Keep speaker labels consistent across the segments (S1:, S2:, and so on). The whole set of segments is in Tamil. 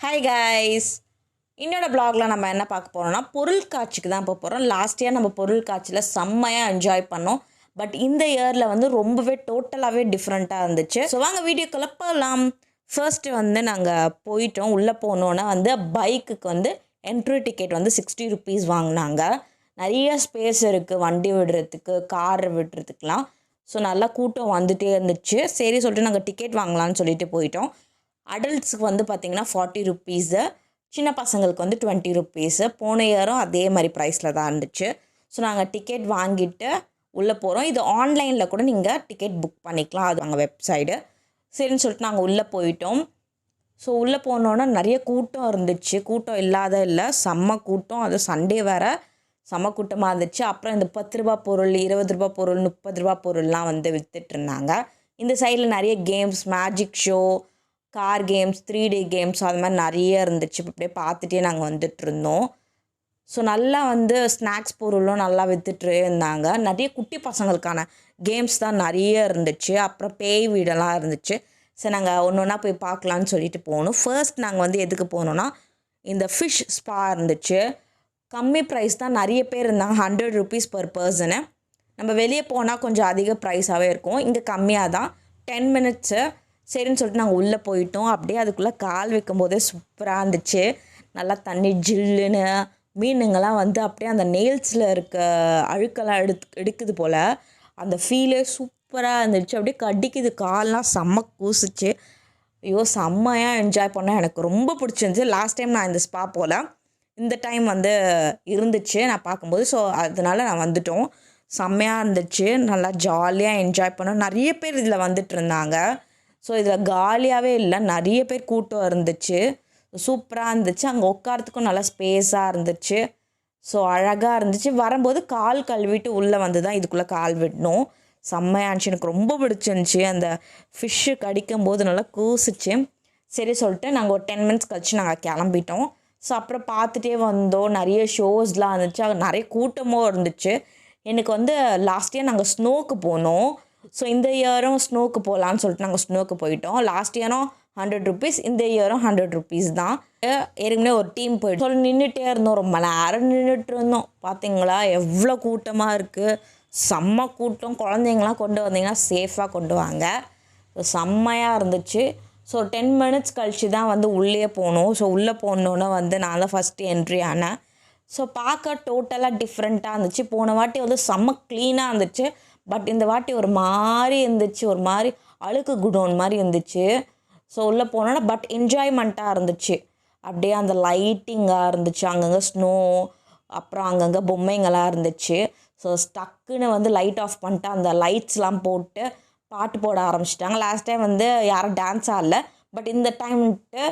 S1: ஹாய் கைஸ், இன்னோட ப்ளாகில் நம்ம என்ன பார்க்க போகிறோம்னா பொருட்காட்சிக்கு தான் போகிறோம். லாஸ்ட் இயர் நம்ம பொருட்காட்சியில் செம்மையாக என்ஜாய் பண்ணோம். பட் இந்த இயரில் வந்து ரொம்பவே டோட்டலாகவே டிஃப்ரெண்ட்டாக இருந்துச்சு. ஸோ வாங்க வீடியோக்குள்ளே போகலாம். ஃபர்ஸ்ட்டு வந்து நாங்கள் போயிட்டோம். உள்ளே போனோன்னா வந்து பைக்குக்கு வந்து என்ட்ரி டிக்கெட் வந்து 60 rupees வாங்கினாங்க. நிறைய ஸ்பேஸ் இருக்குது வண்டி விடுறதுக்கு, கார் விடுறதுக்கெலாம். ஸோ நல்லா கூட்டம் வந்துகிட்டே இருந்துச்சு. சரி சொல்லிட்டு நாங்கள் டிக்கெட் வாங்கலான்னு சொல்லிட்டு போயிட்டோம். அடல்ட்ஸுக்கு வந்து பார்த்திங்கன்னா 40 rupees, சின்ன பசங்களுக்கு வந்து 20 rupees. போன இயரும் அதே மாதிரி ப்ரைஸில் தான் இருந்துச்சு. ஸோ நாங்கள் டிக்கெட் வாங்கிட்டு உள்ளே போகிறோம். இது ஆன்லைனில் கூட நீங்கள் டிக்கெட் புக் பண்ணிக்கலாம், அது அங்கே வெப்சைடு. சரின்னு சொல்லிட்டு நாங்கள் உள்ளே போயிட்டோம். ஸோ உள்ளே போனோன்னா நிறைய கூட்டம் இருந்துச்சு. கூட்டம் இல்லாத இல்லை, செம்ம கூட்டம். அது சண்டே வேறு, செம்ம கூட்டமாக இருந்துச்சு. அப்புறம் இந்த 10 ரூபா பொருள், 20 ரூபா பொருள், 30 ரூபா பொருள்லாம் வந்து விற்றுட்ருந்தாங்க. இந்த சைடில் நிறைய games, magic show, car games, 3D games, அது மாதிரி நிறைய இருந்துச்சு. அப்படியே பார்த்துட்டே நாங்கள் வந்துட்டுருந்தோம். ஸோ நல்லா வந்து ஸ்நாக்ஸ் பொருளும் நல்லா விற்றுட்டு இருந்தாங்க. நிறைய குட்டி பசங்களுக்கான கேம்ஸ் தான் நிறைய இருந்துச்சு. அப்புறம் பேய் வீடெல்லாம் இருந்துச்சு. சரி நாங்கள் ஒன்று ஒன்றா போய் பார்க்கலான்னு சொல்லிட்டு போகணும். ஃபர்ஸ்ட் நாங்கள் வந்து எதுக்கு போனோன்னா இந்த ஃபிஷ் ஸ்பா இருந்துச்சு. கம்மி ப்ரைஸ் தான், நிறைய பேர் இருந்தாங்க. 100 rupees per person. நம்ம வெளியே போனால் கொஞ்சம் அதிக ப்ரைஸாகவே இருக்கும், இங்கே கம்மியாக தான், 10 minutes. சரின்னு சொல்லிட்டு நாங்கள் உள்ளே போயிட்டோம். அப்படியே அதுக்குள்ளே கால் வைக்கும் போதே சூப்பராக இருந்துச்சு. நல்லா தண்ணி ஜில்லுன்னு, மீனுங்கெல்லாம் வந்து அப்படியே அந்த நெயில்ஸில் இருக்க அழுக்கெல்லாம் எடுக்குது போல். அந்த ஃபீலே சூப்பராக இருந்துச்சு. அப்படியே கடிக்குது, கால்லாம் செம்ம கூசிச்சு. ஐயோ செம்மையாக என்ஜாய் பண்ணேன், எனக்கு ரொம்ப பிடிச்சிருந்துச்சு. லாஸ்ட் டைம் நான் இந்த ஸ்பா போல், இந்த டைம் வந்து இருந்துச்சு நான் பார்க்கும்போது. ஸோ அதனால் நான் வந்துட்டோம். செம்மையாக இருந்துச்சு, நல்லா ஜாலியாக என்ஜாய் பண்ணோம். நிறைய பேர் இதில் வந்துட்டு இருந்தாங்க. ஸோ இதில் காலியாகவே இல்லை, நிறைய பேர் கூட்டம் இருந்துச்சு. சூப்பராக இருந்துச்சு. அங்கே உட்காரத்துக்கும் நல்லா ஸ்பேஸாக இருந்துச்சு. ஸோ அழகாக இருந்துச்சு. வரும்போது கால் கழுவிட்டு உள்ளே வந்து தான் இதுக்குள்ளே கால் விடணும். செம்மையாக இருந்துச்சு, எனக்கு ரொம்ப பிடிச்சிருந்துச்சி. அந்த ஃபிஷ்ஷு கடிக்கும் போது நல்லா கூசிச்சு. சரி சொல்லிட்டு நாங்கள் ஒரு 10 minutes கழிச்சு நாங்கள் கிளம்பிட்டோம். ஸோ அப்புறம் பார்த்துட்டே வந்தோம். நிறைய ஷோஸ்லாம் இருந்துச்சு, அங்கே நிறைய கூட்டமும் இருந்துச்சு. எனக்கு வந்து லாஸ்ட் இயர் நாங்கள் ஸ்னோவுக்கு போனோம். ஸோ இந்த இயரும் ஸ்னோவுக்கு போகலான்னு சொல்லிட்டு நாங்கள் ஸ்னோவுக்கு போயிட்டோம். லாஸ்ட் இயரும் 100 rupees, இந்த இயரும் 100 rupees தான். ஏற்கனவே ஒரு டீம் போயிட்டு சொல்லி நின்றுட்டே இருந்தோம், ரொம்ப நேரம் நின்றுட்டு இருந்தோம். பார்த்தீங்களா எவ்வளோ கூட்டமாக இருக்குது, செம்ம கூட்டம். குழந்தைங்களாம் கொண்டு வந்தீங்கன்னா சேஃபாக கொண்டு வாங்க. செம்மையாக இருந்துச்சு. ஸோ 10 minutes கழிச்சு தான் வந்து உள்ளே போகணும். ஸோ உள்ளே போனோன்னே வந்து நான் தான் ஃபஸ்ட்டு என்ட்ரி ஆனேன். ஸோ பார்க்க டோட்டலாக டிஃப்ரெண்ட்டாக இருந்துச்சு. போன வாட்டி வந்து செம்ம க்ளீனாக இருந்துச்சு. பட் இந்த வாட்டி ஒரு மாதிரி இருந்துச்சு, ஒரு மாதிரி அழுக்கு குடோன் மாதிரி இருந்துச்சு. ஸோ உள்ளே போனோன்னா பட் என்ஜாய்மெண்ட்டாக இருந்துச்சு. அப்படியே அந்த லைட்டிங்காக இருந்துச்சு, அங்கங்கே ஸ்னோ, அப்புறம் அங்கங்கே பொம்மைங்களாக இருந்துச்சு. ஸோ ஸ்டக்குன்னு வந்து லைட் ஆஃப் பண்ணிட்டு அந்த லைட்ஸ்லாம் போட்டு பாட்டு போட ஆரம்பிச்சிட்டாங்க. லாஸ்ட் டைம் வந்து யாரும் டான்ஸ் ஆடல, பட் இந்த டைம்ட்டு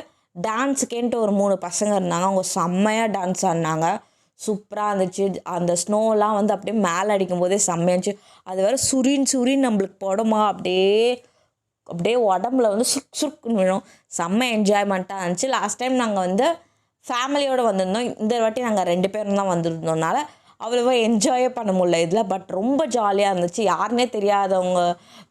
S1: டான்ஸுக்கேன்ட்டு ஒரு 3 பசங்க இருந்தாங்க. அவங்க செம்மையாக டான்ஸ் ஆடினாங்க, சூப்பராக இருந்துச்சு. அந்த ஸ்னோலாம் வந்து அப்படியே மேலே அடிக்கும் போதே செம்மையாக இருந்துச்சு. அது வேறு சுரின்னு நம்மளுக்கு போடுமா, அப்படியே உடம்புல வந்து சுருக்குன்னு விழும். செம்ம என்ஜாய்மெண்ட்டாக இருந்துச்சு. லாஸ்ட் டைம் நாங்கள் வந்து ஃபேமிலியோடு வந்திருந்தோம். இந்த வாட்டி நாங்கள் 2 பேரும் தான் வந்திருந்தோம்னால அவ்வளோவா என்ஜாயே பண்ண முடியல இதில். பட் ரொம்ப ஜாலியாக இருந்துச்சு. யாருன்னே தெரியாதவங்க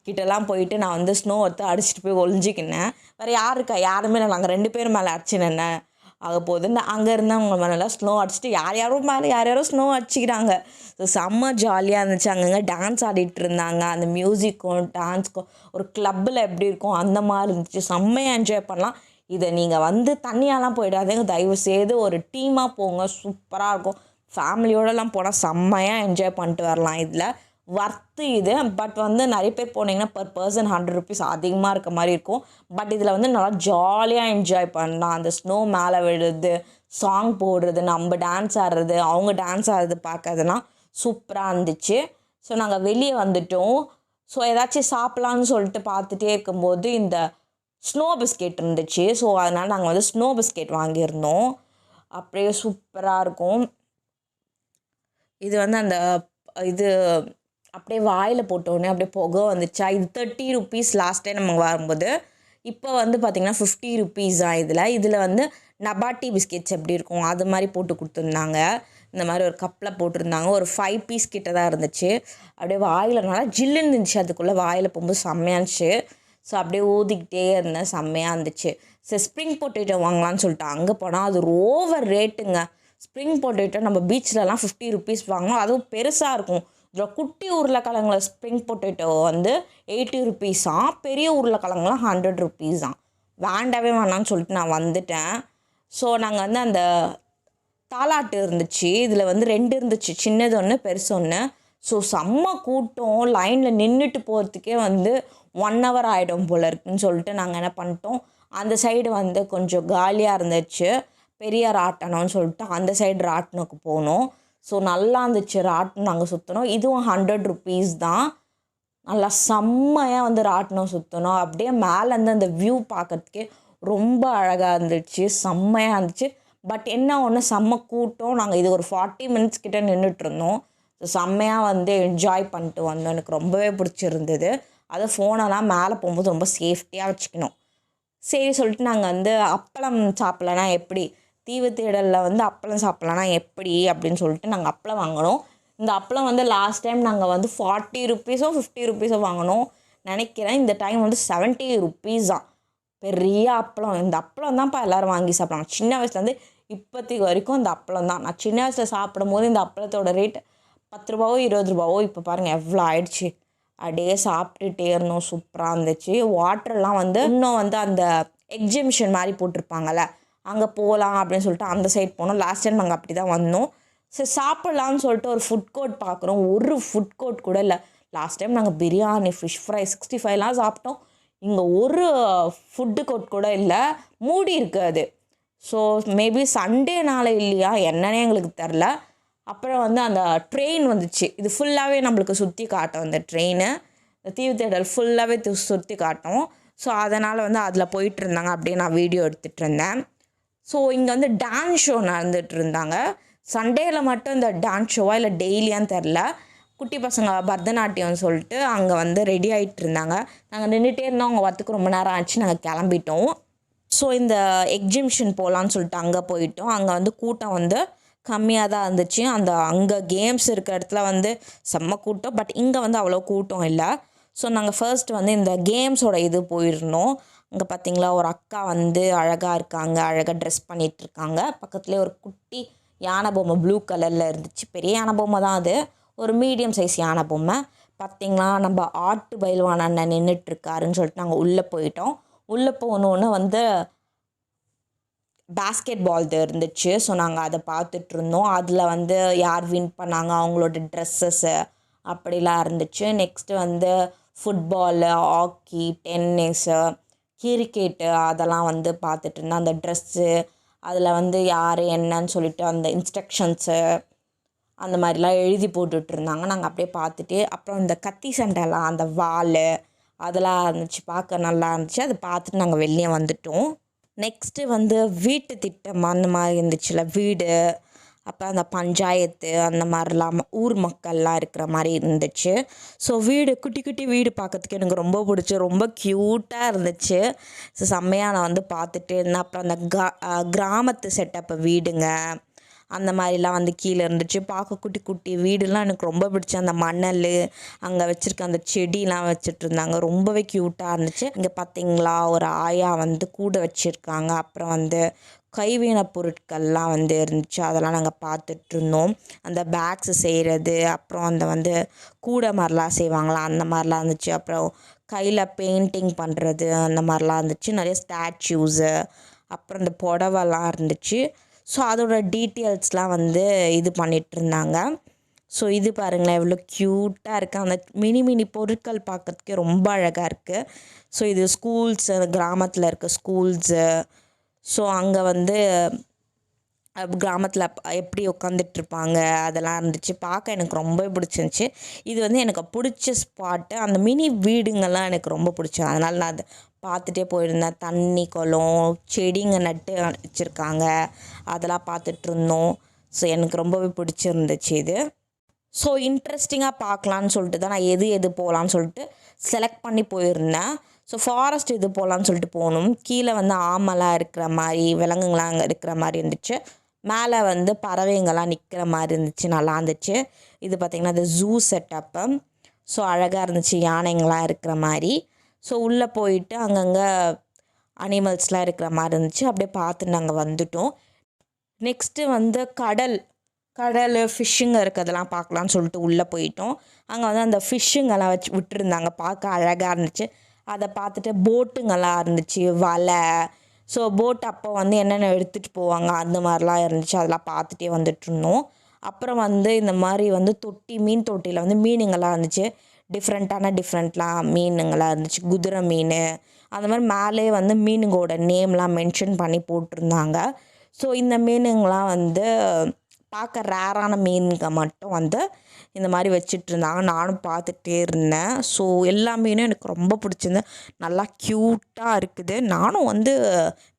S1: கிட்டலாம் போயிட்டு நான் வந்து ஸ்னோ எடுத்து அடிச்சுட்டு போய் ஒழிஞ்சிக்கினேன். வேறு யார் இருக்கா, யாருமே இல்லை. நாங்கள் 2 பேர் மேலே அடிச்சுன்னு ஆக போகுதுன்னு அங்கே இருந்தவங்க மேலெலாம் ஸ்னோ அடிச்சுட்டு யாரும் மேலே யாரோ ஸ்னோ அடிச்சிக்கிறாங்க. ஸோ செம்ம ஜாலியாக இருந்துச்சு. அங்கங்கே டான்ஸ் ஆடிட்டு இருந்தாங்க. அந்த மியூசிக்கும் டான்ஸ்க்கும் ஒரு கிளப்பில் எப்படி இருக்கும் அந்த மாதிரி இருந்துச்சு. செம்மையாக என்ஜாய் பண்ணலாம். இதை நீங்கள் வந்து தனியாலாம் போயிடாதீங்க, தயவு செய்து ஒரு டீமாக போங்க, சூப்பராக இருக்கும். ஃபேமிலியோடலாம் போனால் செம்மையாக என்ஜாய் பண்ணிட்டு வரலாம். இதில் ஒர்த்து இது. பட் வந்து நிறைய பேர் போனீங்கன்னா per person 100 rupees அதிகமாக இருக்க மாதிரி இருக்கும். பட் இதில் வந்து நல்லா ஜாலியாக என்ஜாய் பண்ணலாம். அந்த ஸ்னோ மேலே விழுது, சாங் போடுறது, நம்ம டான்ஸ் ஆடுறது, அவங்க டான்ஸ் ஆடுறது பார்க்கறதுலாம் சூப்பராக இருந்துச்சு. ஸோ நாங்கள் வெளியே வந்துட்டோம். ஸோ ஏதாச்சும் சாப்பிட்லான்னு சொல்லிட்டு பார்த்துட்டே இருக்கும்போது இந்த ஸ்னோ பிஸ்கெட் இருந்துச்சு. ஸோ அதனால் நாங்கள் வந்து ஸ்னோ பிஸ்கெட் வாங்கியிருந்தோம். அப்படியே சூப்பராக இருக்கும். இது வந்து அந்த இது அப்படியே வாயில் போட்டோடனே அப்படியே புகை வந்துச்சா. இது 30 rupees லாஸ்ட் டைம் நம்ம வரும்போது. இப்போ வந்து பார்த்திங்கன்னா 50 rupees தான் இதில் வந்து நபாட்டி பிஸ்கெட்ஸ் எப்படி இருக்கும் அது மாதிரி போட்டு கொடுத்துருந்தாங்க. இந்த மாதிரி ஒரு கப்பில் போட்டிருந்தாங்க. ஒரு 5 piece கிட்ட தான் இருந்துச்சு. அப்படியே வாயில் நல்லா ஜில்லுன்னு இருந்துச்சு. அதுக்குள்ளே வாயில் போகும்போது செம்மையாக இருந்துச்சு. ஸோ அப்படியே ஊதிக்கிட்டே இருந்தேன், செம்மையாக இருந்துச்சு. சரி ஸ்ப்ரிங் பொட்டேட்டோ வாங்கலான்னு சொல்லிட்டு அங்கே போனால் அது ஓவர் ரேட்டுங்க. ஸ்ப்ரிங் பொட்டேட்டோ நம்ம பீச்லலாம் 50 ருபீஸ் வாங்கணும், அதுவும் பெருசாக இருக்கும். இதில் குட்டி உருளைக்கிழங்குல ஸ்ப்ரிங் பொட்டேட்டோ வந்து 80 ருபீஸாம், பெரிய உருளைக்கிழங்குலாம் 100 ருபீஸாம். வேண்டவே வேணான்னு சொல்லிட்டு நான் வந்துட்டேன். ஸோ நாங்கள் வந்து அந்த தாலாட்டு இருந்துச்சு, இதில் வந்து 2 இருந்துச்சு, சின்னது ஒன்று பெருசு ஒன்று. ஸோ செம்ம கூட்டம், லைனில் நின்றுட்டு போகிறதுக்கே வந்து 1 ஹவர் ஆகிடும் போல் இருக்குன்னு சொல்லிட்டு நாங்கள் என்ன பண்ணிட்டோம், அந்த சைடு வந்து கொஞ்சம் காலியாக இருந்துச்சு, பெரிய ராட்டனம்னு சொல்லிட்டு அந்த சைடு ராட்டனுக்கு போனோம். ஸோ நல்லா இருந்துச்சு ராட்டனம், நாங்கள் சுற்றினோம். இதுவும் 100 ருபீஸ் தான். நல்லா செம்மையாக வந்து ராட்டனம் சுற்றணும். அப்படியே மேலேருந்து அந்த வியூ பார்க்குறதுக்கே ரொம்ப அழகாக இருந்துச்சு, செம்மையாக இருந்துச்சு. பட் என்ன ஒன்று, செம்ம கூட்டம். நாங்கள் இது ஒரு 40 மினிட்ஸ் கிட்டே நின்றுட்டுருந்தோம். ஸோ செம்மையாக வந்து என்ஜாய் பண்ணிட்டு வந்தோம். எனக்கு ரொம்பவே பிடிச்சிருந்தது. அதை ஃபோனெல்லாம் மேலே போகும்போது ரொம்ப சேஃப்டியாக வச்சுக்கணும். சரி சொல்லிட்டு நாங்கள் வந்து அப்பளம் சாப்பிட்லனா எப்படி, தீவு தேடலில் வந்து அப்பளம் சாப்பிட்லனா எப்படி அப்படின்னு சொல்லிட்டு நாங்கள் அப்பளம் வாங்கினோம். இந்த அப்பளம் வந்து லாஸ்ட் டைம் நாங்கள் வந்து 40 ருபீஸோ 50 ருபீஸோ வாங்கினோம் நினைக்கிறேன். இந்த டைம் வந்து 70 ருபீஸ் தான். பெரிய அப்பளம். இந்த அப்பளம் தான்ப்பா எல்லோரும் வாங்கி சாப்பிட்றாங்க. சின்ன வயசுலேருந்து இப்போதைக்கு வரைக்கும் இந்த அப்பளம் தான். நான் சின்ன வயசில் சாப்பிடும் போது இந்த அப்பளத்தோட ரேட் 10 ரூபாவோ 20 ரூபாவோ, இப்போ பாருங்கள் எவ்வளோ ஆயிடுச்சு. அப்படியே சாப்பிட்டுட்டே இருந்தோம், சூப்பராக இருந்துச்சு. வாட்டர்லாம் வந்து இன்னும் வந்து அந்த எக்ஸிபிஷன் மாதிரி போட்டிருப்பாங்கள்ல, அங்கே போகலாம் அப்படின்னு சொல்லிட்டு அந்த சைட் போனோம். லாஸ்ட் டைம் நாங்கள் அப்படி தான் வந்தோம். சரி சாப்பிட்லான்னு சொல்லிட்டு ஒரு ஃபுட் கோர்ட் பார்க்குறோம், ஒரு ஃபுட் கோர்ட் கூட இல்லை. லாஸ்ட் டைம் நாங்கள் பிரியாணி, ஃபிஷ் ஃப்ரை, 65லாம் சாப்பிட்டோம். இங்கே ஒரு ஃபுட்டு கோர்ட் கூட இல்லை, மூடி இருக்காது. ஸோ மேபி சண்டேனால இல்லையா என்னன்னே எங்களுக்கு தெரில. அப்புறம் வந்து அந்த ட்ரெயின் வந்துச்சு, இது ஃபுல்லாகவே நம்மளுக்கு சுற்றி காட்டும். அந்த ட்ரெயினு இந்த தீவு தேடல் ஃபுல்லாகவே சுற்றி காட்டும். ஸோ அதனால் வந்து அதில் போயிட்டு இருந்தாங்க, அப்படியே நான் வீடியோ எடுத்துகிட்டு இருந்தேன். ஸோ இங்கே வந்து டான்ஸ் ஷோ நடந்துகிட்டு இருந்தாங்க. சண்டேயில் மட்டும் இந்த டான்ஸ் ஷோவா இல்லை டெய்லியான்னு தெரில. குட்டி பசங்க பரதநாட்டியம்னு சொல்லிட்டு அங்கே வந்து ரெடி ஆகிட்டு இருந்தாங்க. நாங்கள் நின்றுட்டே இருந்தோம், அவங்க வரத்துக்கு ரொம்ப நேரம் ஆச்சு, நாங்கள் கிளம்பிட்டோம். ஸோ இந்த எக்ஸிபிஷன் போகலான்னு சொல்லிட்டு அங்கே போயிட்டோம். அங்கே வந்து கூட்டம் வந்து கம்மியாக தான் இருந்துச்சு. அங்கே கேம்ஸ் இருக்கிற இடத்துல வந்து செம்ம கூட்டம், பட் இங்கே வந்து அவ்வளோ கூட்டம் இல்லை. ஸோ நாங்கள் ஃபர்ஸ்ட் வந்து இந்த கேம்ஸோட இது போயிருந்தோம். அங்கே பார்த்திங்களா ஒரு அக்கா வந்து அழகாக இருக்காங்க, அழகாக ட்ரெஸ் பண்ணிகிட்ருக்காங்க. பக்கத்துலேயே ஒரு குட்டி யானை பொம்மை ப்ளூ கலரில் இருந்துச்சு. பெரிய யானை பொம்மை தான் அது, ஒரு மீடியம் சைஸ் யானை பொம்மை. பார்த்திங்களா நம்ம ஆட்டு பயில்வான் அண்ணன் நின்றுட்டுருக்காருன்னு சொல்லிட்டு நாங்கள் உள்ளே போயிட்டோம். உள்ளே போகணுன்னு வந்து பேஸ்கெட் பால் இருந்துச்சு. ஸோ நாங்கள் அதை பார்த்துட்ருந்தோம். அதில் வந்து யார் வின் பண்ணாங்க, அவங்களோட ட்ரெஸ்ஸஸ்ஸு அப்படிலாம் இருந்துச்சு. நெக்ஸ்ட்டு வந்து ஃபுட்பாலு, ஹாக்கி, டென்னிஸு, கிரிக்கெட்டு அதெல்லாம் வந்து பார்த்துட்டு இருந்தேன். அந்த ட்ரெஸ்ஸு அதில் வந்து யார் என்னன்னு சொல்லிட்டு அந்த இன்ஸ்ட்ரக்ஷன்ஸு அந்த மாதிரிலாம் எழுதி போட்டுட்ருந்தாங்க. நாங்கள் அப்படியே பார்த்துட்டு, அப்புறம் இந்த கத்தி சண்டைலாம், அந்த வால் அதெல்லாம் இருந்துச்சு, பார்க்க நல்லா இருந்துச்சு. அதை பார்த்துட்டு நாங்கள் வெளியே வந்துட்டோம். நெக்ஸ்ட்டு வந்து வீட்டு திட்டம் அந்த மாதிரி இருந்துச்சுல, வீடு, அப்புறம் அந்த பஞ்சாயத்து அந்த மாதிரிலாம் ஊர் மக்கள்லாம் இருக்கிற மாதிரி இருந்துச்சு. ஸோ வீடு, குட்டி குட்டி வீடு பார்க்கறதுக்கு எனக்கு ரொம்ப பிடிச்சி, ரொம்ப க்யூட்டாக இருந்துச்சு. ஸோ செம்மையாக நான் வந்து பார்த்துட்டு இருந்தேன். அப்புறம் அந்த கிராமத்து செட்டப்பு வீடுங்க அந்த மாதிரிலாம் வந்து கீழே இருந்துச்சு. பார்க்க குட்டி குட்டி வீடுலாம் எனக்கு ரொம்ப பிடிச்சி. அந்த மணல் அங்கே வச்சுருக்க அந்த செடிலாம் வச்சுட்டு இருந்தாங்க, ரொம்பவே க்யூட்டாக இருந்துச்சு. இங்கே பார்த்திங்களா ஒரு ஆயா வந்து கூட வச்சுருக்காங்க. அப்புறம் வந்து கைவின பொருட்கள்லாம் வந்து இருந்துச்சு, அதெல்லாம் நாங்கள் பார்த்துட்ருந்தோம். அந்த பேக்ஸு செய்கிறது, அப்புறம் அந்த வந்து கூடை மாதிரிலாம் செய்வாங்களா அந்த மாதிரிலாம் இருந்துச்சு. அப்புறம் கையில் பெயிண்டிங் பண்ணுறது அந்த மாதிரிலாம் இருந்துச்சு. நிறைய ஸ்டாச்சூஸு, அப்புறம் இந்த புடவெல்லாம் இருந்துச்சு. ஸோ அதோட டீட்டெயில்ஸ்லாம் வந்து இது பண்ணிகிட்ருந்தாங்க. ஸோ இது பாருங்களேன் எவ்வளோ க்யூட்டாக இருக்குது. அந்த மினி மினி பொருட்கள் பார்க்குறதுக்கே ரொம்ப அழகாக இருக்குது. ஸோ இது ஸ்கூல்ஸு, கிராமத்தில் இருக்க ஸ்கூல்ஸு. ஸோ அங்கே வந்து கிராமத்தில் எப்படி உட்காந்துட்ருப்பாங்க அதெல்லாம் இருந்துச்சு. பார்க்க எனக்கு ரொம்ப பிடிச்சிருந்துச்சி. இது வந்து எனக்கு பிடிச்ச ஸ்பாட்டு. அந்த மினி வீடுங்கள்லாம் எனக்கு ரொம்ப பிடிச்சது, அதனால் நான் அதை பார்த்துட்டே போயிருந்தேன். தண்ணி, குளம், செடிங்க நட்டு வச்சுருக்காங்க, அதெல்லாம் பார்த்துட்ருந்தோம். ஸோ எனக்கு ரொம்பவே பிடிச்சிருந்துச்சு இது. ஸோ இன்ட்ரெஸ்டிங்காக பார்க்கலான்னு சொல்லிட்டு தான் நான் எது போகலான்னு சொல்லிட்டு செலக்ட் பண்ணி போயிருந்தேன். ஸோ ஃபாரஸ்ட் இது போகலான்னு சொல்லிட்டு போகணும். கீழே வந்து ஆமெல்லாம் இருக்கிற மாதிரி, விலங்குங்களாம் அங்கே இருக்கிற மாதிரி இருந்துச்சு. மேலே வந்து பறவைங்கள்லாம் நிற்கிற மாதிரி இருந்துச்சு, நல்லா இருந்துச்சு. இது பார்த்திங்கன்னா அது ஜூ செட்டப்பு. ஸோ அழகாக இருந்துச்சு, யானைங்களாம் இருக்கிற மாதிரி. ஸோ உள்ளே போயிட்டு அங்கங்கே அனிமல்ஸ்லாம் இருக்கிற மாதிரி இருந்துச்சு. அப்படியே பார்த்து நாங்கள் வந்துட்டோம். நெக்ஸ்ட்டு வந்து கடல் ஃபிஷ்ஷுங்க இருக்கிறதெல்லாம் பார்க்கலான்னு சொல்லிட்டு உள்ளே போயிட்டோம். அங்கே வந்து அந்த ஃபிஷ்ஷுங்கெல்லாம் வச்சு விட்டுருந்தாங்க, பார்க்க அழகாக இருந்துச்சு. அதை பார்த்துட்டு போட்டுங்கெல்லாம் இருந்துச்சு, வலை. ஸோ போட் அப்போ வந்து என்னென்ன எடுத்துகிட்டு போவாங்க அந்த மாதிரிலாம் இருந்துச்சு, அதெல்லாம் பார்த்துட்டே வந்துட்டுருந்தோம். அப்புறம் வந்து இந்த மாதிரி வந்து மீன் தொட்டியில் வந்து மீனுங்கள்லாம் இருந்துச்சு. டிஃப்ரெண்ட்லாம் மீனுங்கள்லாம் இருந்துச்சு. குதிரை மீன் அந்த மாதிரி மேலே வந்து மீனுங்களோட நேம்லாம் மென்ஷன் பண்ணி போட்டிருந்தாங்க. ஸோ இந்த மீனுங்களாம் வந்து பார்க்க ரேரான மீனுங்க மட்டும் வந்து இந்த மாதிரி வச்சிட்ருந்தாங்க. நானும் பார்த்துட்டே இருந்தேன். ஸோ எல்லா மீனும் எனக்கு ரொம்ப பிடிச்சிருந்து, நல்லா க்யூட்டாக இருக்குது. நானும் வந்து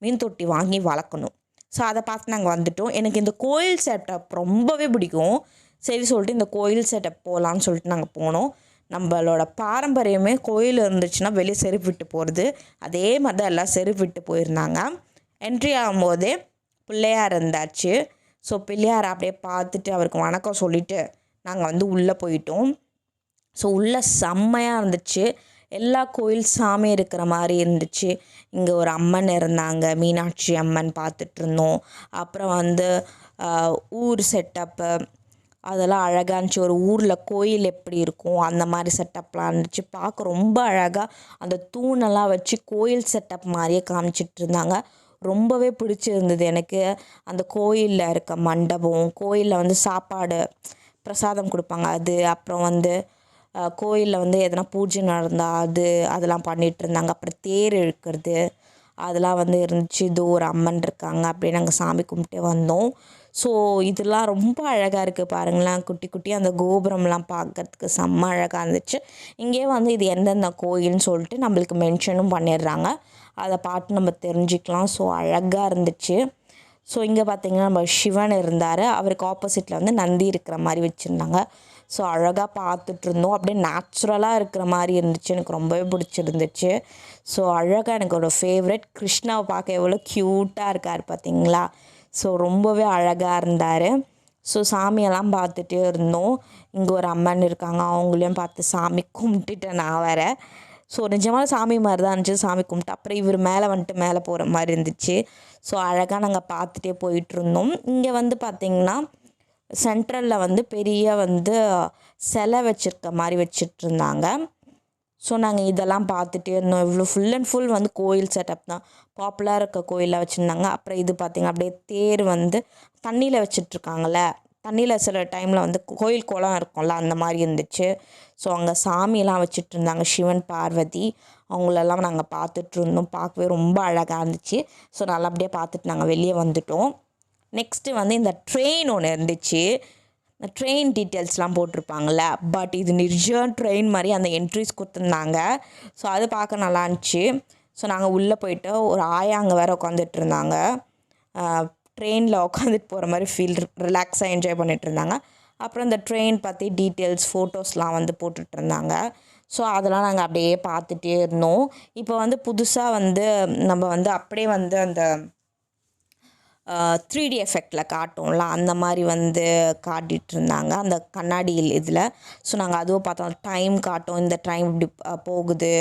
S1: மீன் தொட்டி வாங்கி வளர்க்கணும். ஸோ அதை பார்த்து நாங்கள் வந்துட்டோம். எனக்கு இந்த கோயில் செட்டப் ரொம்பவே பிடிக்கும். சரி சொல்லிட்டு இந்த கோயில் செட்டப் போகலான்னு சொல்லிட்டு நாங்கள் போனோம். நம்மளோட பாரம்பரியமே கோயில் இருந்துச்சுன்னா வெளியே செருப்பு விட்டு போகிறது, அதே மாதிரி தான் எல்லாம் செருப்பு விட்டு போயிருந்தாங்க. என்ட்ரி ஆகும்போதே பிள்ளையார் இருந்தாச்சு. ஸோ பிள்ளையார் அப்படியே பார்த்துட்டு அவருக்கு வணக்கம் சொல்லிவிட்டு நாங்கள் வந்து உள்ளே போயிட்டோம். ஸோ உள்ளே செம்மையாக இருந்துச்சு. எல்லா கோயில் சாமி இருக்கிற மாதிரி இருந்துச்சு. இங்கே ஒரு அம்மன் இருந்தாங்க, மீனாட்சி அம்மன் பார்த்துட்ருந்தோம். அப்புறம் வந்து ஊர் செட்டப்பு அதெல்லாம் அழகாக இருந்துச்சு. ஒரு ஊரில் கோயில் எப்படி இருக்கும் அந்த மாதிரி செட்டப்லாம் இருந்துச்சு. பார்க்க ரொம்ப அழகாக அந்த தூணெல்லாம் வச்சு கோயில் செட்டப் மாதிரியே காமிச்சிட்டு இருந்தாங்க. ரொம்பவே பிடிச்சிருந்தது எனக்கு. அந்த கோயிலில் இருக்க மண்டபம், கோயிலில் வந்து சாப்பாடு பிரசாதம் கொடுப்பாங்க அது, அப்புறம் வந்து கோயிலில் வந்து எதனா பூஜை நடந்தால் அதெல்லாம் பண்ணிகிட்டு இருந்தாங்க. அப்புறம் தேர் இழுக்கிறது அதெல்லாம் வந்து இருந்துச்சு. இதோ ஒரு அம்மன் இருக்காங்க, அப்படியே நாங்கள் சாமி கும்பிட்டு வந்தோம். ஸோ இதெல்லாம் ரொம்ப அழகாக இருக்குது பாருங்களேன். குட்டி குட்டி அந்த கோபுரம்லாம் பார்க்கறதுக்கு செம்ம அழகாக இருந்துச்சு. இங்கே வந்து இது எந்தெந்த கோயில்னு சொல்லிட்டு நம்மளுக்கு மென்ஷனும் பண்ணிடுறாங்க, அதை பார்த்து நம்ம தெரிஞ்சுக்கலாம். ஸோ அழகாக இருந்துச்சு. ஸோ இங்கே பார்த்திங்கன்னா நம்ம சிவன் இருந்தார், அவருக்கு ஆப்போசிட்டில் வந்து நந்தி இருக்கிற மாதிரி வச்சுருந்தாங்க. ஸோ அழகாக பார்த்துட்ருந்தோம். அப்படியே நேச்சுரலாக இருக்கிற மாதிரி இருந்துச்சு, எனக்கு ரொம்பவே பிடிச்சிருந்துச்சு. ஸோ அழகாக எனக்கு ஒரு ஃபேவரெட். கிருஷ்ணாவை பார்க்க எவ்வளோ க்யூட்டாக இருக்கார் பார்த்திங்களா. ஸோ ரொம்பவே அழகாக இருந்தார். ஸோ சாமியெல்லாம் பார்த்துட்டே இருந்தோம். இங்கே ஒரு அம்மன் இருக்காங்க, அவங்களையும் பார்த்து சாமி கும்பிட்டுட்டேன் நான் வேறு. ஸோ நிஜமான சாமி மாதிரி தான் இருந்துச்சு. சாமி கும்பிட்டு அப்புறம் இவர் மேலே வந்துட்டு மேலே போகிற மாதிரி இருந்துச்சு. ஸோ அழகாக நாங்கள் பார்த்துட்டே போயிட்டுருந்தோம். இங்கே வந்து பார்த்திங்கன்னா சென்ட்ரலில் வந்து பெரிய வந்து சிலை வச்சுருக்க மாதிரி வச்சிட்ருந்தாங்க. ஸோ நாங்கள் இதெல்லாம் பார்த்துட்டே இருந்தோம். இவ்வளோ ஃபுல் அண்ட் ஃபுல் வந்து கோயில் செட்டப் தான், பாப்புலராக இருக்க கோயிலில் வச்சுருந்தாங்க. அப்புறம் இது பார்த்திங்க அப்படியே தேர் வந்து தண்ணியில் வச்சிட்ருக்காங்கள, தண்ணியில் சில டைமில் வந்து கோயில் குளம் இருக்கும்ல அந்த மாதிரி இருந்துச்சு. ஸோ அங்கே சாமியெல்லாம் வச்சுட்டு இருந்தாங்க, சிவன் பார்வதி அவங்களெல்லாம் நாங்கள் பார்த்துட்ருந்தோம். பார்க்கவே ரொம்ப அழகாக இருந்துச்சு. ஸோ நல்லபடியாக பார்த்துட்டு நாங்கள் வெளியே வந்துட்டோம். நெக்ஸ்ட்டு வந்து இந்த ட்ரெயின் ஒன்று இருந்துச்சு. இந்த ட்ரெயின் டீட்டெயில்ஸ்லாம் போட்டிருப்பாங்கள்ல, பட் இது நிஜம் ட்ரெயின் மாதிரி அந்த என்ட்ரிஸ் கொடுத்துருந்தாங்க. ஸோ அது பார்க்க நல்லா இருந்துச்சு. ஸோ நாங்கள் உள்ளே போயிட்டு ஒரு ஆயா அங்கே வேறு உட்காந்துட்டு இருந்தாங்க. ட்ரெயினில் உட்காந்துட்டு போகிற மாதிரி ஃபீல், ரிலாக்ஸாக என்ஜாய் பண்ணிகிட்டு இருந்தாங்க. அப்புறம் இந்த ட்ரெயின் பற்றி டீட்டெயில்ஸ் ஃபோட்டோஸ்லாம் வந்து போட்டுட்ருந்தாங்க. ஸோ அதெல்லாம் நாங்கள் அப்படியே பார்த்துட்டே இருந்தோம். இப்போ வந்து புதுசாக வந்து நம்ம வந்து அப்படியே வந்து அந்த 3D எஃபெக்டில் காட்டும்ல அந்த மாதிரி வந்து காட்டிகிட்ருந்தாங்க அந்த கண்ணாடியில் இதில். ஸோ நாங்கள் அதுவும் பார்த்தோம், டைம் காட்டும், இந்த டைம் இப்படி போகுது,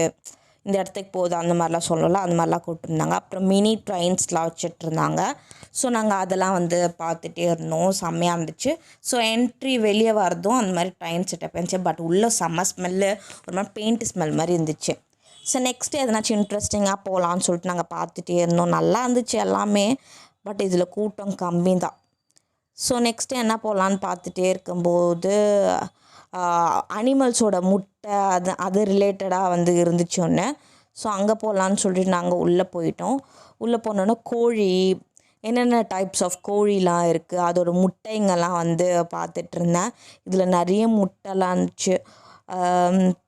S1: இந்த இடத்துக்கு போகுது அந்த மாதிரிலாம் சொல்லலாம், அந்த மாதிரிலாம் கூப்பிட்டுருந்தாங்க. அப்புறம் மினி ட்ரெயின்ஸ்லாம் வச்சிட்ருந்தாங்க. ஸோ நாங்கள் அதெல்லாம் வந்து பார்த்துட்டே இருந்தோம். செம்மையாக இருந்துச்சு. ஸோ என்ட்ரி வெளியே வரதும் அந்த மாதிரி ட்ரெயின் செட்டப் இருந்துச்சு. பட் உள்ளே செம்ம ஸ்மெல்லு, ஒரு மாதிரி பெயிண்ட் ஸ்மெல் மாதிரி இருந்துச்சு. ஸோ நெக்ஸ்ட்டு எதனாச்சும் இன்ட்ரெஸ்டிங்காக போகலான்னு சொல்லிட்டு நாங்கள் பார்த்துட்டே இருந்தோம். நல்லா இருந்துச்சு எல்லாமே, பட் இதில் கூட்டம் கம்மி தான். ஸோ நெக்ஸ்ட்டு என்ன போகலான்னு பார்த்துட்டே இருக்கும்போது அனிமல்ஸோட முட்டை அது ரிலேட்டடாக வந்து இருந்துச்சு ஒன்று. ஸோ அங்கே போகலான்னு சொல்லிட்டு நாங்கள் உள்ளே போயிட்டோம். உள்ளே போனோன்னா கோழி, என்னென்ன டைப்ஸ் ஆஃப் கோழிலாம் இருக்குது அதோடய முட்டைங்கெல்லாம் வந்து பார்த்துட்ருந்தேன். இதில் நிறைய முட்டைலாம் இருந்துச்சு.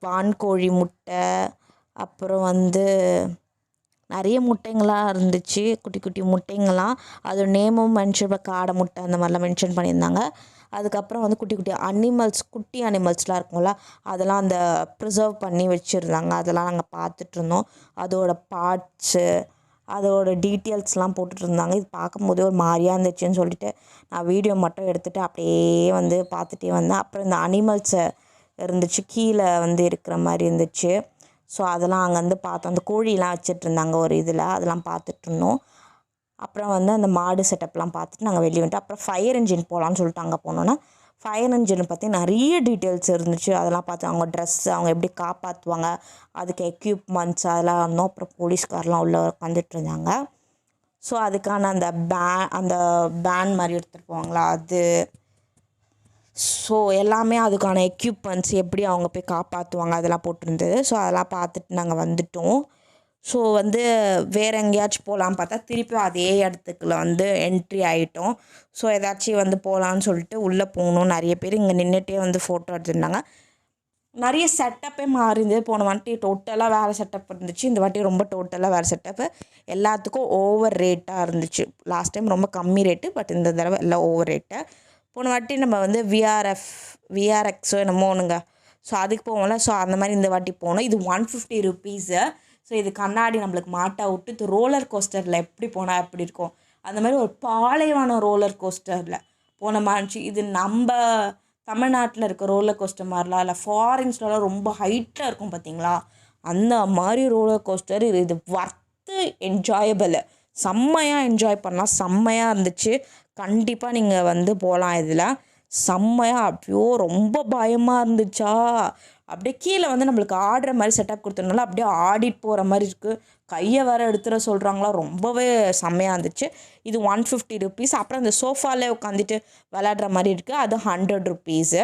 S1: வான்கோழி முட்டை, அப்புறம் வந்து நிறைய முட்டைங்களாம் இருந்துச்சு, குட்டி குட்டி முட்டைங்களாம். அதோட நேமும் மென்ஷன், காடை முட்டை அந்த மாதிரிலாம் மென்ஷன் பண்ணியிருந்தாங்க. அதுக்கப்புறம் வந்து குட்டி குட்டி குட்டி அனிமல்ஸ்லாம் இருக்கும்ல, அதெல்லாம் அந்த ப்ரிசர்வ் பண்ணி வச்சுருந்தாங்க. அதெல்லாம் நாங்கள் பார்த்துட்ருந்தோம். அதோட பார்ட்ஸு, அதோட டீட்டெயில்ஸ்லாம் போட்டுட்ருந்தாங்க. இது பார்க்கும்போதே ஒரு மாதிரியாக இருந்துச்சுன்னு சொல்லிட்டு நான் வீடியோ மட்டும் எடுத்துகிட்டு அப்படியே வந்து பார்த்துட்டே வந்தேன். அப்புறம் இந்த அனிமல்ஸை இருந்துச்சு, கீழே வந்து இருக்கிற மாதிரி இருந்துச்சு. ஸோ அதெல்லாம் அங்கேருந்து பார்த்தோம். அந்த கோழிலாம் வச்சிட்ருந்தாங்க ஒரு இதில், அதெல்லாம் பார்த்துட்ருந்தோம். அப்புறம் வந்து அந்த மாடு செட்டப்லாம் பார்த்துட்டு நாங்கள் வெளியே வந்துட்டு அப்புறம் ஃபயர் இன்ஜின் போகலான்னு சொல்லிட்டு அங்கே போனோன்னா ஃபயர் இன்ஜினை பற்றி நிறைய டீட்டெயில்ஸ் இருந்துச்சு. அதெல்லாம் பார்த்து அவங்க ட்ரெஸ்ஸு அவங்க எப்படி காப்பாற்றுவாங்க, அதுக்கு எக்யூப்மெண்ட்ஸ் அதெல்லாம் இருந்தோம். அப்புறம் போலீஸ்காரெலாம் உள்ளே உட்காந்துட்டு இருந்தாங்க. ஸோ அதுக்கான அந்த பேன் மாதிரி எடுத்துகிட்டு போவாங்களா அது, ஸோ எல்லாமே அதுக்கான எக்யூப்மெண்ட்ஸ் எப்படி அவங்க போய் காப்பாற்றுவாங்க அதெல்லாம் போட்டிருந்தது. ஸோ அதெல்லாம் பார்த்துட்டு நாங்கள் வந்துவிட்டோம். ஸோ வந்து வேறு எங்கேயாச்சும் போகலான்னு பார்த்தா திருப்பி அதே இடத்துக்குள்ள வந்து என்ட்ரி ஆகிட்டோம். ஸோ ஏதாச்சும் வந்து போகலான்னு சொல்லிட்டு உள்ளே போகணும். நிறைய பேர் இங்கே நின்றுட்டே வந்து ஃபோட்டோ எடுத்துருந்தாங்க. நிறைய செட்டப்பே மாறிந்து. போன வாட்டி டோட்டலாக வேறு செட்டப் இருந்துச்சு, இந்த வாட்டி ரொம்ப டோட்டலாக வேறு செட்டப்பு. எல்லாத்துக்கும் ஓவர் ரேட்டாக இருந்துச்சு. லாஸ்ட் டைம் ரொம்ப கம்மி ரேட்டு, பட் இந்த தடவை எல்லாம் ஓவர் ரேட்டு. போன வாட்டி நம்ம வந்து விஆர்எக்ஸோ என்னமோ ஒன்றுங்க, ஸோ அதுக்கு போவோம்ல, ஸோ அந்த மாதிரி இந்த வாட்டி போனோம். இது 150 ருபீஸு. ஸோ இது கண்ணாடி நம்மளுக்கு மாட்டா விட்டு இது ரோலர் கோஸ்டரில் எப்படி போனால் எப்படி இருக்கும் அந்த மாதிரி ஒரு பாலைவன ரோலர் கோஸ்டரில் போன மாதிரி. இது நம்ம தமிழ்நாட்டில் இருக்க ரோலர் கோஸ்டர் மாதிரிலாம் இல்லை, ஃபாரின்ஸ்லாம் ரொம்ப ஹைட்டாக இருக்கும் பார்த்தீங்களா, அந்த மாதிரி ரோலர் கோஸ்டர். இது வர்த்து என்ஜாயபிள், செம்மையாக என்ஜாய் பண்ணலாம், செம்மையாக இருந்துச்சு. கண்டிப்பாக நீங்கள் வந்து போகலாம் இதில், செம்மையாக. அப்படியோ ரொம்ப பயமாக இருந்துச்சா, அப்படியே கீழே வந்து நம்மளுக்கு ஆடுற மாதிரி செட்டப் கொடுத்ததுனால அப்படியே ஆடிட்டு போகிற மாதிரி இருக்குது. கையை வேறு எடுத்துகிற சொல்கிறாங்களா, ரொம்பவே செம்மையாக இருந்துச்சு. இது 150 ருபீஸ். அப்புறம் இந்த சோஃபாலே உட்காந்துட்டு விளையாடுற மாதிரி இருக்குது, அது 100 ருபீஸு.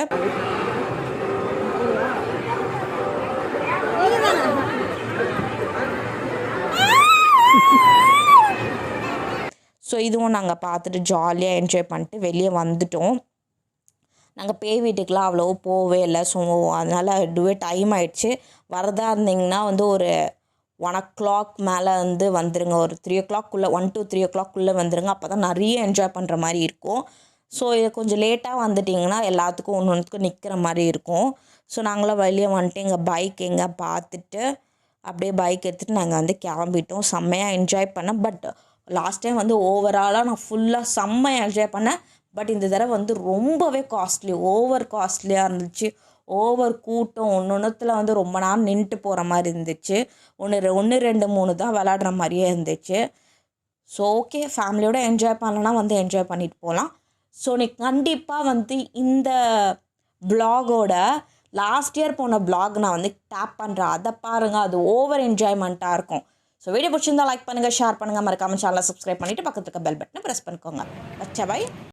S1: ஸோ இதுவும் நாங்கள் பார்த்துட்டு ஜாலியாக என்ஜாய் பண்ணிட்டு வெளியே வந்துட்டோம். நாங்கள் பேய் வீட்டுக்கெலாம் அவ்வளோ போகவே இல்லை. ஸோ அதனால் இதுவே டைம் ஆகிடுச்சு. வரதா இருந்திங்கன்னா வந்து ஒரு 1 o'clock மேலே வந்து வந்துடுங்க, ஒரு 3 o'clock 1 to 3 o'clock வந்துடுங்க. அப்போ தான் நிறைய என்ஜாய் பண்ணுற மாதிரி இருக்கும். ஸோ இது கொஞ்சம் லேட்டாக வந்துட்டிங்கன்னா எல்லாத்துக்கும் ஒன்றுக்கும் நிற்கிற மாதிரி இருக்கும். ஸோ நாங்களாம் வெளியே வந்துட்டு எங்கள் பைக் எங்கே பார்த்துட்டு அப்படியே பைக் எடுத்துகிட்டு நாங்கள் வந்து கிளம்பிட்டோம். செம்மையாக என்ஜாய் பண்ணேன். பட் லாஸ்ட் டைம் வந்து ஓவராலாக நான் ஃபுல்லாக செம்மையாக என்ஜாய் பண்ணேன். பட் இந்த தடவை வந்து ரொம்பவே ஓவர் காஸ்ட்லியாக இருந்துச்சு. ஓவர் கூட்டம், ஒன்றுத்தில் வந்து ரொம்ப நேரம் நின்றுட்டு போகிற மாதிரி இருந்துச்சு. 1 2 3 தான் விளாடுற மாதிரியே இருந்துச்சு. ஸோ ஓகே, ஃபேமிலியோடு என்ஜாய் பண்ணலன்னா வந்து என்ஜாய் பண்ணிட்டு போகலாம். ஸோ நீ கண்டிப்பாக வந்து இந்த ப்ளாகோட லாஸ்ட் இயர் போன ப்ளாக் நான் வந்து டேப் பண்ணுறேன், அதை பாருங்கள், அது ஓவர் என்ஜாய்மெண்ட்டாக இருக்கும். ஸோ வீடியோ பிடிச்சிருந்தால் லைக் பண்ணுங்கள், ஷேர் பண்ணுங்கள், மறக்காமல் சேனலை சப்ஸ்கிரைப் பண்ணிவிட்டு பக்கத்துக்கு பெல் பட்டனை ப்ரெஸ் பண்ணிக்கோங்க. பச்சை பாய்.